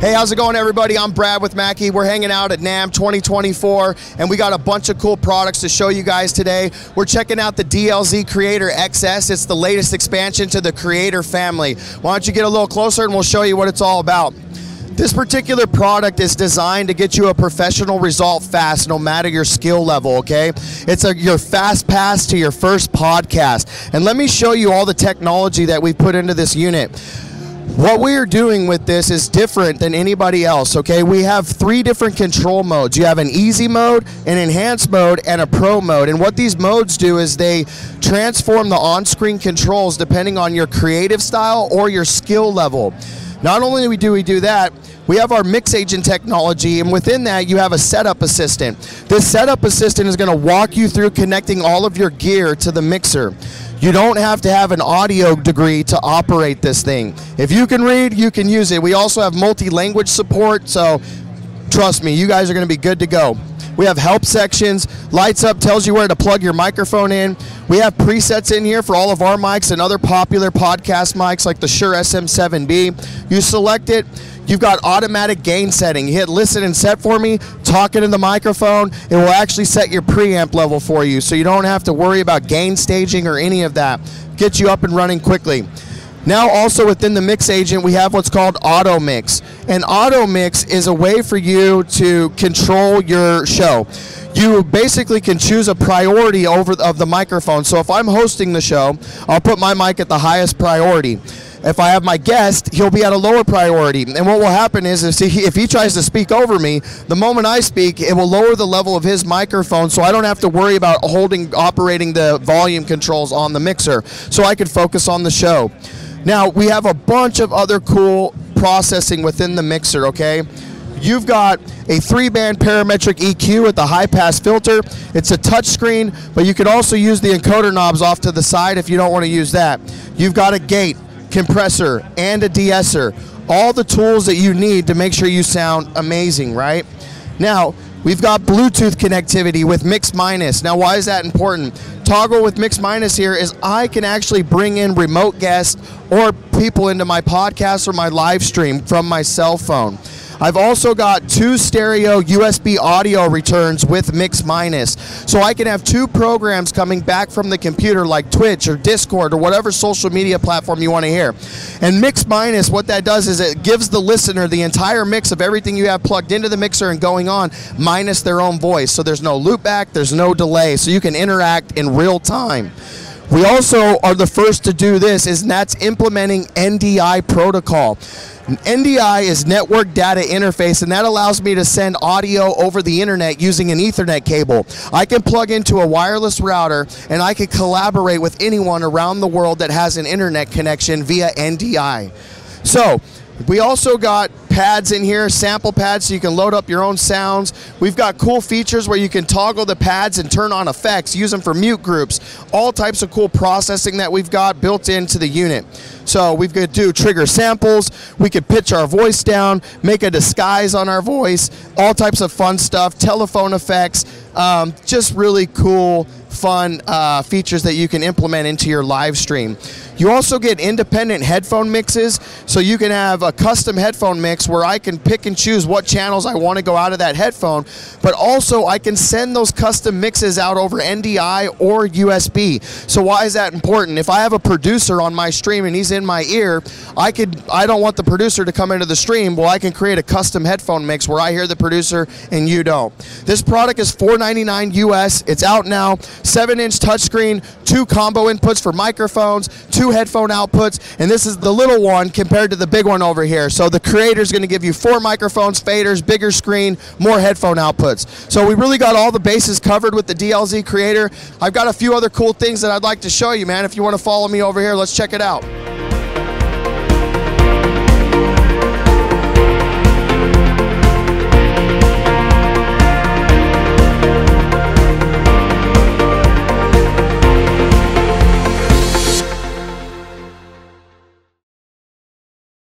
Hey, how's it going, everybody? I'm Brad with Mackie. We're hanging out at NAMM 2024, and we got a bunch of cool products to show you guys today. We're checking out the DLZ Creator XS. It's the latest expansion to the Creator family. Why don't you get a little closer and we'll show you what it's all about. This particular product is designed to get you a professional result fast, no matter your skill level, okay? It's your fast pass to your first podcast. And let me show you all the technology that we put into this unit. What we are doing with this is different than anybody else, okay? We have 3 different control modes. You have an easy mode, an enhanced mode, and a pro mode. And what these modes do is they transform the on-screen controls depending on your creative style or your skill level. Not only do we do that, we have our mix agent technology, and within that you have a setup assistant. This setup assistant is going to walk you through connecting all of your gear to the mixer. You don't have to have an audio degree to operate this thing. If you can read, you can use it. We also have multi-language support, so trust me, you guys are going to be good to go. We have help sections, lights up, tells you where to plug your microphone in. We have presets in here for all of our mics and other popular podcast mics like the Shure SM7B. You select it. You've got automatic gain setting. You hit listen and set for me, talk into the microphone. It will actually set your preamp level for you, so you don't have to worry about gain staging or any of that. Get you up and running quickly. Now also within the mix agent, we have what's called auto mix. And auto mix is a way for you to control your show. You basically can choose a priority of the microphone. So if I'm hosting the show, I'll put my mic at the highest priority. If I have my guest, he'll be at a lower priority. And what will happen is if he tries to speak over me, the moment I speak, it will lower the level of his microphone, so I don't have to worry about operating the volume controls on the mixer, so I could focus on the show. Now, we have a bunch of other cool processing within the mixer, okay? You've got a 3-band parametric EQ with the high-pass filter. It's a touch screen, but you can also use the encoder knobs off to the side if you don't want to use that. You've got a gate, compressor, and a de-esser. All the tools that you need to make sure you sound amazing, right? Now, we've got Bluetooth connectivity with Mix Minus. Now, why is that important? Toggle with Mix Minus here is I can actually bring in remote guests or people into my podcast or my live stream from my cell phone. I've also got 2 stereo USB audio returns with Mix Minus. So I can have 2 programs coming back from the computer like Twitch or Discord or whatever social media platform you want to hear. And Mix Minus, what that does is it gives the listener the entire mix of everything you have plugged into the mixer and going on, minus their own voice. So there's no loopback, there's no delay, so you can interact in real time. We also are the first to do this, and that's implementing NDI protocol. NDI is Network Data Interface, and that allows me to send audio over the internet using an Ethernet cable. I can plug into a wireless router, and I can collaborate with anyone around the world that has an internet connection via NDI. So, we also got pads in here, sample pads, so you can load up your own sounds. We've got cool features where you can toggle the pads and turn on effects, use them for mute groups, all types of cool processing that we've got built into the unit. So we could do trigger samples, we could pitch our voice down, make a disguise on our voice, all types of fun stuff, telephone effects, just really cool, fun features that you can implement into your live stream. You also get independent headphone mixes, so you can have a custom headphone mix where I can pick and choose what channels I want to go out of that headphone, but also I can send those custom mixes out over NDI or USB. So why is that important? If I have a producer on my stream and he's in my ear, I don't want the producer to come into the stream. Well, I can create a custom headphone mix where I hear the producer and you don't. This product is $4.99 US. It's out now. 7-inch touchscreen, 2 combo inputs for microphones, 2 headphone outputs, and this is the little one compared to the big one over here. So the Creator is going to give you 4 microphones, faders, bigger screen, more headphone outputs. So we really got all the bases covered with the DLZ Creator. I've got a few other cool things that I'd like to show you, man. If you want to follow me over here, let's check it out.